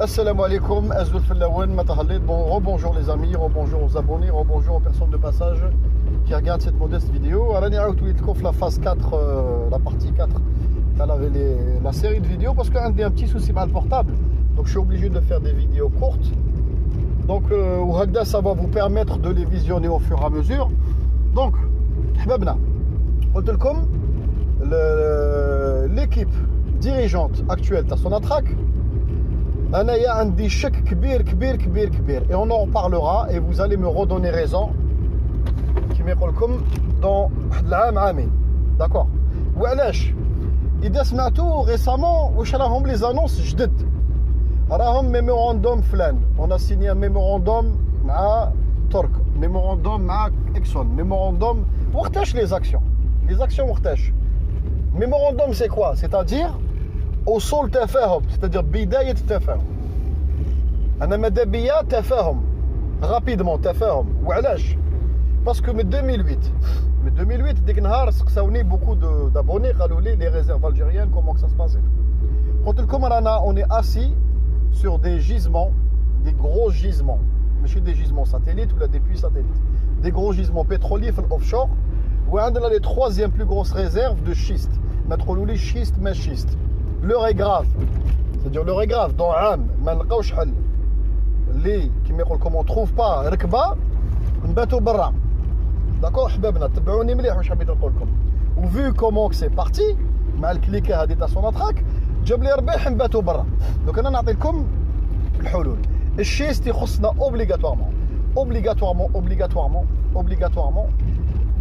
Assalamu alaikum, Azul Fellawen, Matahalid. Bon, rebonjour les amis, rebonjour aux abonnés, rebonjour aux personnes de passage qui regardent cette modeste vidéo. Alors, la phase 4, la partie 4, la série de vidéos, parce qu'il y a un petit souci mal portable. Donc, je suis obligé de faire des vidéos courtes. Donc, ça va vous permettre de les visionner au fur et à mesure. Donc, l'équipe dirigeante actuelle de Sonatrach, il y a un chèque kbir, et on en reparlera et vous allez me redonner raison qui me comme dans l'année. D'accord. وعلاش إذا سمعتوا récemment واش راهم les annonces جدد راهم mémorandum فلان. On a signé un mémorandum مع Torc, mémorandum مع Exxon, mémorandum وقتاش les actions وقتاش. Mémorandum c'est quoi? C'est-à-dire وصول تفاهم, c'est-à-dire بداية التفاهم. أنا ماذا بيا تفاهم rapidement تفاهم. وعلاش؟ parce que من 2008 ديك النهار سقساوني beaucoup d'abonnés قالوا لي les réserves algériennes comment que ça se passait. قلت لكم رانا on est assis sur des gisements, des gros gisements, ماشي des gisements satellites ou des puits satellites, des gros gisements pétroliers في offshore. وعندنا les troisième plus grosses réserves de schiste. ما تقولوا لي schiste ما schiste. L'heure est grave, c'est-à-dire l'heure est grave. Dans عام ما نلقاوش حل اللي كيما يقول لكم on trouve pas ركبه نباتوا برا. داكور حبابنا تبعوني مليح واش حبيت نقول لكم. وفو كومون كو سي بارتي مع الكليكه هذه تاع سوناتراك جاب لي ربيح نباتوا برا. دونك انا نعطي لكم الحلول. الشيست يخصنا obligatoirement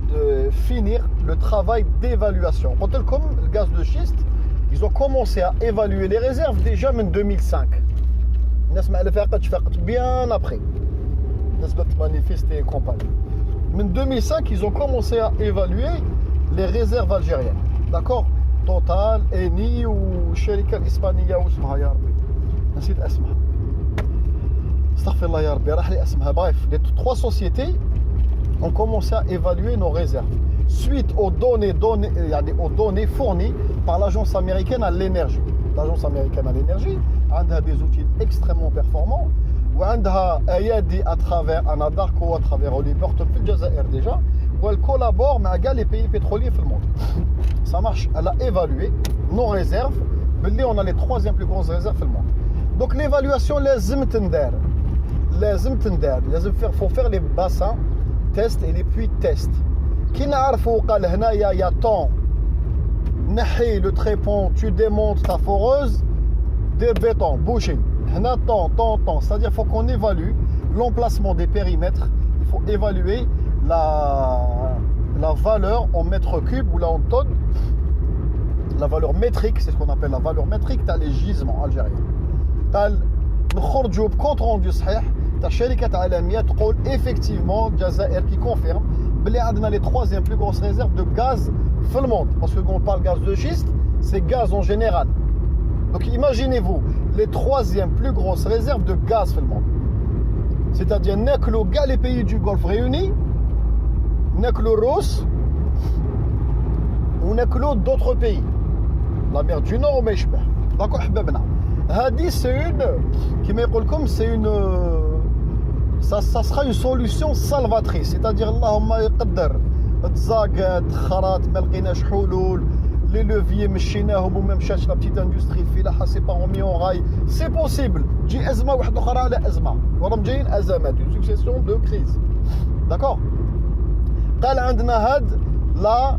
de finir le travail d'évaluation. قلت لكم الغاز de schiste ils ont commencé à évaluer les réserves déjà en 2005. الناس مع الفاقة تفاقت bien après. الناس بدات manifester et compagnie. En 2005, ils ont commencé à évaluer les réserves algériennes. D'accord? Total, Eni ou Sherika l'Hispania ou اسمها يا ربي. نسيت اسمها. استغفر الله يا ربي راح لي اسمها. Bref, les trois sociétés ont commencé à évaluer nos réserves suite aux données fournies par l'agence américaine à l'énergie. L'agence américaine à l'énergie a des outils extrêmement performants. وعندها ايادي à travers Anadarko, à travers Oliverton في الجزائر déjà, où elle collabore مع كاع les pays pétroliers في الموند. Ça marche, elle a évalué nos réserves. باللي on a les troisième plus grosses réserves في الموند. Donc l'évaluation لازم تندار. faut faire les bassins test et les puits test. كي نعرفوا قال هنايا يا طون نحي le trépont, tu démontes ta foreuse, des béton bouché. Temps. C'est-à-dire qu'il faut qu'on évalue l'emplacement des périmètres. Il faut évaluer la valeur en mètre cube ou là en tonnes. La valeur métrique, c'est ce qu'on appelle la valeur métrique. Tu as les gisements algériens. Tu as le compte rendu صحيح. Tu as شركة عالمية تقول effectivement الجزائر qui confirme بلي عندنا les troisième plus grosses réserves de gaz dans le monde. Parce que quand on parle gaz de schiste, c'est gaz en général. Donc imaginez-vous les troisième plus grosses réserves de gaz dans le monde. C'est-à-dire Neklo, les pays du Golfe réunis, Neklo Ros, ou Neklo d'autres pays. La mer du Nord ou Meshbeh. D'accord, Hababna. Hadi, c'est une, qui me comme c'est une, ça sera une solution salvatrice. C'est-à-dire Allahumma yaqaddar, tzagat, kharat, malqinash hulul. Les leviers مشيناهم وما مشاش la petite industrie الفلاحه سي pas remis en rail. C'est possible. تجي ازمه واحده اخرى على ازمه وراهم جايين ازمات une succession de crises. D'accord. قال عندنا هاد la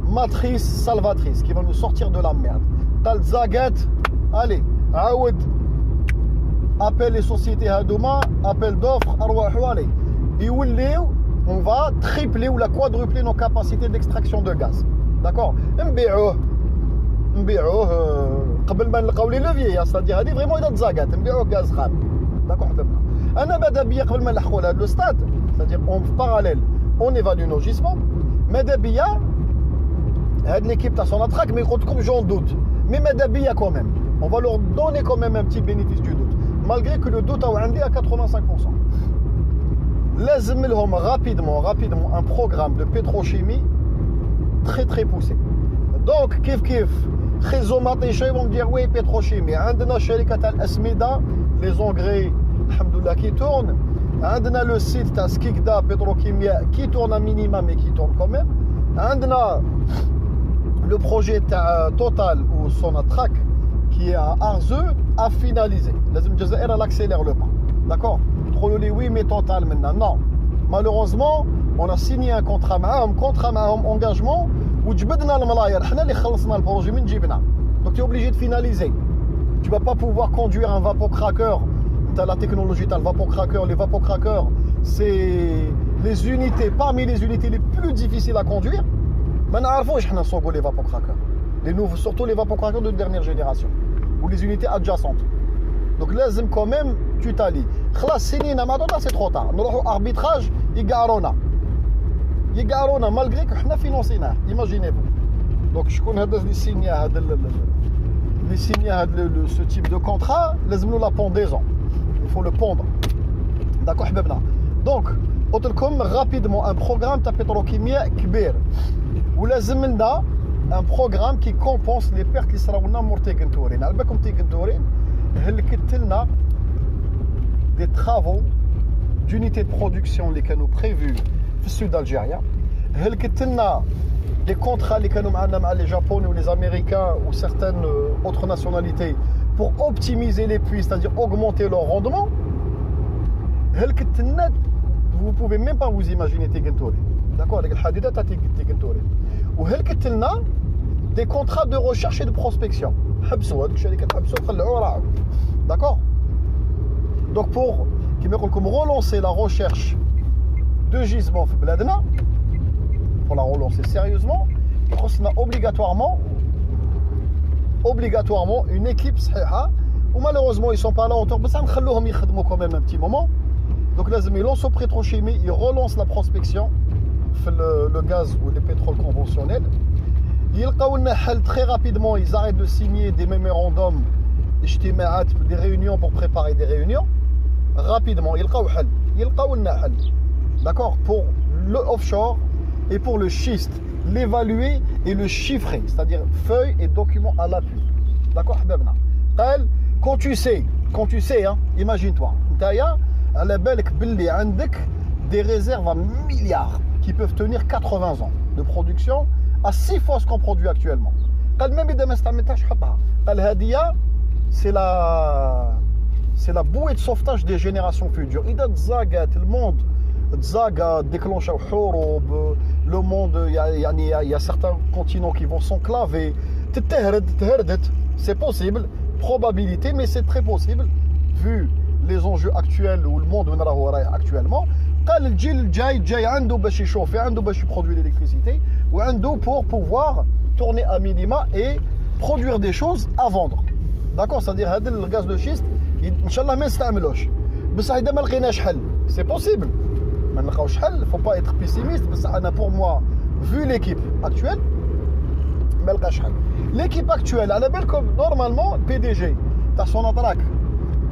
matrice salvatrice qui va nous sortir de la merde. قال زاقات allez عاود appelle les sociétés هادوما appel d'offres ارواحوا علي يوليو on va tripler ou la quadrupler nos capacités d'extraction de gaz. D'accord. نبيعوه قبل ما نلقاو لي لوفيي, c'est-à-dire هذه فريمون اذا تزاقات نبيعوه غاز خام. داكور حبابنا. انا ماذا بيا قبل ما نلحقوا لهذا لو ستاد, c'est-à-dire en parallèle on évalue nos gisements. ماذا بيا هاد l'équipe تاع Sonatrach mais قلت لكم j'en doute, mais ماذا بيا quand même on va leur donner quand même un petit bénéfice du doute malgré que le doute عندي à 85%. لازم لهم rapidement un programme de pétrochimie très poussé. Donc كيف خزوماتي شي vont me dire oui pétrochimie عندنا شركة الأسمدة les engrais alhamdoulilah qui tournent. عندنا le site تاع سكيكدا بتروكيمياء qui tourne à minima mais qui tourne quand même. عندنا le projet تاع Total ou Sonatrach qui est à Arzeu à finaliser. لازم الجزائر elle accélère le pas. D'accord? تقولوا لي oui mais Total maintenant. Non. Malheureusement, on a signé un contrat معاهم engagement وجبدنا الملاير حنا اللي خلصنا البروجي من جيبنا. Donc tu es obligé de finaliser. Tu ne vas pas pouvoir conduire un vapocracker. Tu as la technologie, tu as le vapocracker. Les vapocrackers, c'est les unités, parmi les unités les plus difficiles à conduire. Maintenant, on a les vapocrackers. Les nouveaux, surtout les vapocrackers de dernière génération. Ou les unités adjacentes. Donc là, quand même, tu t'allies. C'est trop tard. Nous avons arbitrage, ils garonnent. Ils garonnent malgré que nous avons financé. Imaginez-vous. Donc je connais les signes ce type de contrat, nous la pendaison. Il faut le pondre. D'accord, حبابنا. Donc, comme rapidement un programme de pétrochimie كبير. ولازم لنا un programme qui compense les pertes اللي صراونا مور تيغنتورين. على بالكم تيغنتورين هلكت لنا des travaux d'unité de production اللي كانوا prévus في السود algérien. هلكت لنا des contrats avec les Japonais ou les Américains ou certaines autres nationalités pour optimiser les puits, c'est-à-dire augmenter leur rendement. Vous ne pouvez même pas vous imaginer Tegentori. D'accord? Avec le Hadida Tegentori. Ou des contrats de recherche et de prospection. D'accord? Donc pour relancer la recherche de gisements pour la relancer sérieusement, on a obligatoirement une équipe صحيحة, ou malheureusement ils sont pas à la hauteur, mais ça نخلوهم يخدموا quand même un petit moment. Donc لازم ils lancent au pétrochimie, ils relancent la prospection le gaz ou les pétroles conventionnels. يلقاو لنا حل très rapidement, ils arrêtent de signer des mémorandums, des réunions pour préparer des réunions. Rapidement يلقاو لنا حل. D'accord? Pour le offshore et pour le schiste, l'évaluer et le chiffrer, c'est-à-dire feuilles et documents à l'appui. D'accord, Habibna? Quand tu sais, hein, imagine-toi, Taya, à la belle Billy Andek, des réserves à milliards qui peuvent tenir 80 ans de production à 6 fois ce qu'on produit actuellement. C'est la bouée de sauvetage des générations futures. Il y a le monde. Zaga déclenche le monde, il y a certains continents qui vont s'enclaver. C'est possible, probabilité, mais c'est très possible vu les enjeux actuels ou le monde actuellement. Le gil jay عنده باش يشوف عنده باش يproduire l'électricité ou عنده pour pouvoir tourner à minima et produire des choses à vendre. D'accord, c'est-à-dire هذا le gaz de schiste ان شاء الله ما نستعملوش بصح اذا ما لقيناش حل c'est possible. Il ne faut pas être pessimiste, mais pour moi, vu l'équipe actuelle, l'équipe actuelle, normalement, PDG, tu as son attaque,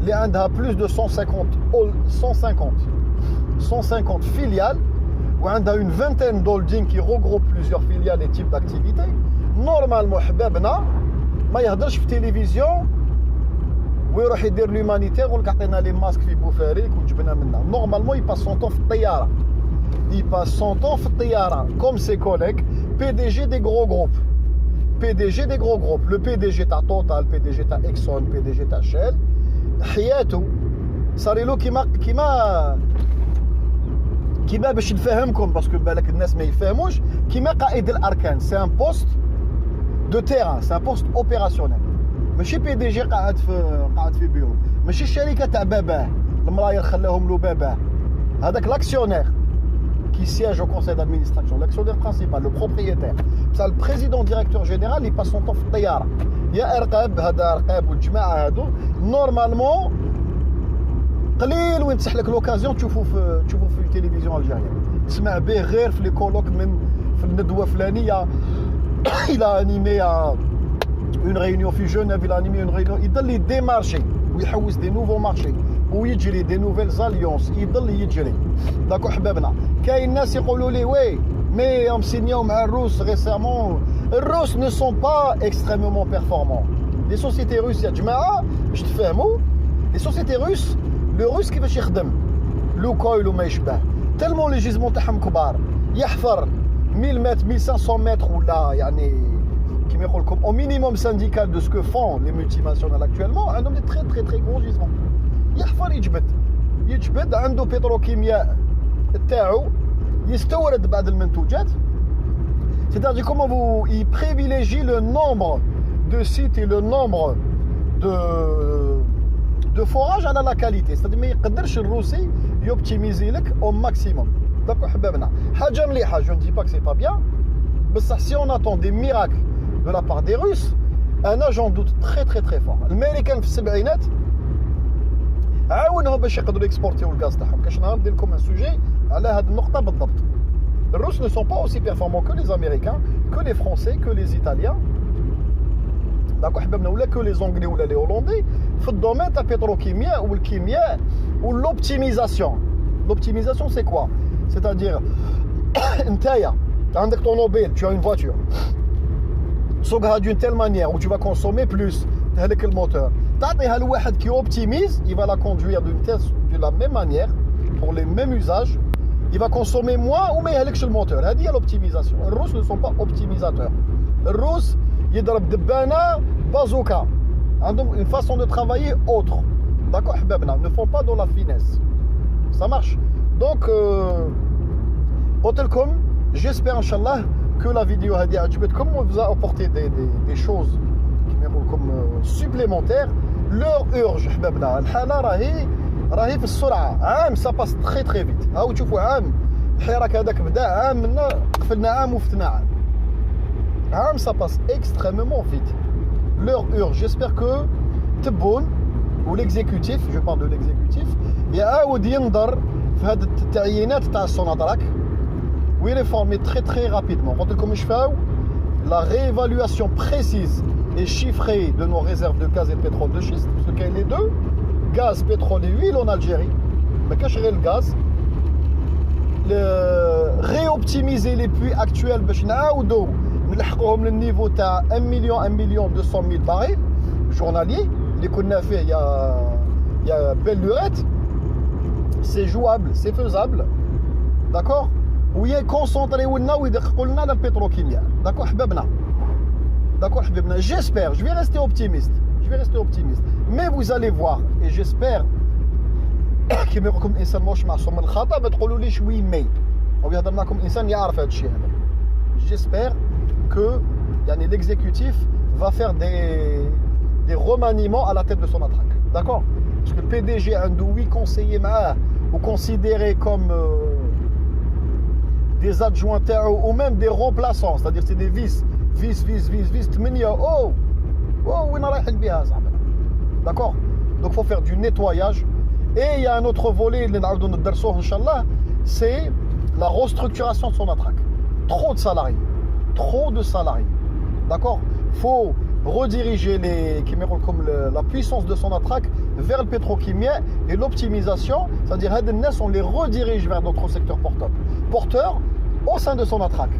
il a plus de 150 filiales, ou il a une vingtaine d'holdings qui regroupent plusieurs filiales et types d'activités. Normalement, il y a des télévision. ويروح يدير l'humanitaire ويقول لك عطينا لي ماسك في بوفاريك وجبنا منها. Normalement il passe son temps في الطياره. Il passe son temps في الطياره comme ses collègues PDG des gros groupes. Le PDG تاع Total, PDG تاع Exxon, PDG تاع Shell. حياته صار له كيما باش نفهمكم باسكو بالك الناس ما يفهموش كيما قائد الاركان. C'est un poste de terrain, c'est un poste opérationnel. ماشي بي دي جي قاعد في بيرو، ماشي الشركه تاع باباه المراير خلاهم له باباه. هذاك لاكسيونير qui siège au conseil d'administration, l'actionnaire principal, le propriétaire. Ça, le président directeur général, il passe son temps في الطياره. يا ارقاب هذا ارقاب والجماعه هادو نورمالمون قليل وين تسح لك لوكازيون تشوفوا في التلفزيون الجزائريه. تسمع به غير في لي كولوك في الندوه فلانيه. il a animé une réunion في Genève, il a animé une réunion, يضل يديمارشي ويحوس des nouveaux marchés ويجري des nouvelles alliances, يضل يجري. داكو حبابنا كاين ناس يقولوا لي وي مي هم سينياو مع الروس ريسيرمون. الروس ne sont pas extrêmement performants. Les sociétés russes يا جماعه باش تفهموا Les sociétés russes, le russe qui va يخدم Lukoil ou ما يشبه tellement les gisements تاعهم كبار يحفر 1000 mètres 1500 mètres ou là يعني كيما يقول لكم au minimum syndical de ce que font les multinationales actuellement عندهم des très très très gros gisements يحفر يجبد عنده بتروكيمياء تاعو يستورد بعض المنتوجات. C'est-à-dire comment il privilégie le nombre de sites et le nombre de forages على la qualité. C'est-à-dire ما يقدرش الروسي يوبتيميزي لك au maximum. داكو حبابنا حاجه مليحه. Je ne dis pas que c'est pas bien, بصح si on attend des miracles de la part des Russes, انا j'en doute très très très fort. الامريكان في السبعينات عاونهم باش يقدروا يكسبورتيو الغاز تاعهم. كاش نهار ندير لكم ان سوجي على هذه النقطه بالضبط. Les Russes ne sont pas aussi performants que les Américains, que les Français, que les Italiens. D'accord, que les Anglais ou les Hollandais, dans le domaine de la pétrochimie ou le chimie ou l'optimisation. L'optimisation, c'est quoi? C'est-à-dire, avec ton Nobel, tu as une voiture. D'une telle manière où tu vas consommer plus avec le moteur. Le qui optimise, il va la conduire de la même manière, pour les mêmes usages. Il va consommer moins ou mais avec le moteur. Il y a l'optimisation. Les Russes ne sont pas optimisateurs. Les Russes, ils dribent de bana, bazooka. Une façon de travailler autre. D'accord, ne font pas dans la finesse. Ça marche. Donc, Hotelcom, j'espère, Inch'Allah, que la vidéo a dit, comme on vous a apporté des choses comme supplémentaires. L'heure urge, راهي في السرعه عام ça passe très très vite. هاو تشوفوا عام الحراك هذاك بدا عام منا قفلنا عام وفتنا عام ça passe extrêmement vite. L'heure urge. J'espère que تبون ou l'exécutif, je parle de l'exécutif, يعاود ينظر في هذه التعيينات تاع السوناتراك ويريفورمي très très rapidement. قلت لكم اش فاو la réévaluation précise et chiffrée de nos réserves de gaz et de pétrole de schiste, parce qu'il y a les deux, gaz, pétrole et huile en Algérie, mais cacherait le gaz, réoptimiser les puits actuels, le niveau de 1 million 200 000 barils journaliers, les qu'on a fait il y a belle lurette, c'est jouable, c'est faisable, d'accord? Où il est concentré où il est dans le pétrochimie, d'accord, حبابنا. D'accord, j'espère, je vais rester optimiste. Mais vous allez voir, et j'espère كيما يقول لكم الانسان ماهوش معصوم من الخطا ما تقولوليش وي مي او يهضر معكم انسان يعرف هذا الشيء هذا. J'espère que يعني l'exécutif va faire des remaniements à la tête de son attaque. D'accord? Parce que le PDG عنده 8 conseillers معاه ou considérés comme des adjoints ou même des remplaçants, c'est-à-dire c'est des vice 8 oh وين رايحين بها صاحبنا. D'accord? Donc faut faire du nettoyage. Et il y a un autre volet, c'est la restructuration de son attaque. Trop de salariés. D'accord? Il faut rediriger la puissance de son attaque vers le pétrochimie et l'optimisation. C'est-à-dire on les redirige vers d'autres secteurs porteurs au sein de son attaque.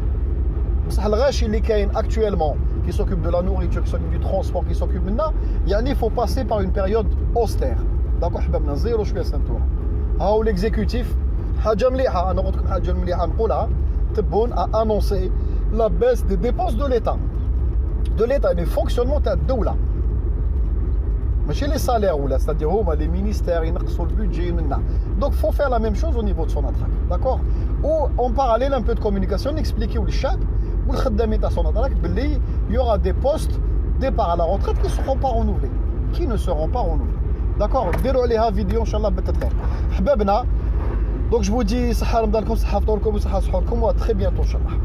Actuellement, qui s'occupe de la nourriture, qui s'occupe du transport, qui s'occupe maintenant, il faut passer par une période austère. D'accord, حبابنا زيرو شويه سنتوره. هاو l'exécutif حاجه مليحه انا قلت لكم حاجه مليحه نقولها. تبون a annoncé la baisse des dépenses de l'État et du fonctionnement تاع الدوله. ماشي les salaires ولا c'est-à-dire هما les ministères ينقصوا البودجي منا. Donc faut faire la même chose au niveau de son attaque. D'accord? Ou en parallèle un peu de communication expliquer للشعب والخدامين تاع son attaque باللي il y aura des postes départ à la retraite qui ne seront pas renouvelés. D'accord, ديروا عليها فيديو ان شاء الله بالتدخين حبابنا. Donc je vous dis صحه رمضانكم صحه فطوركم وصحه سحوركم و très bientôt ان شاء الله.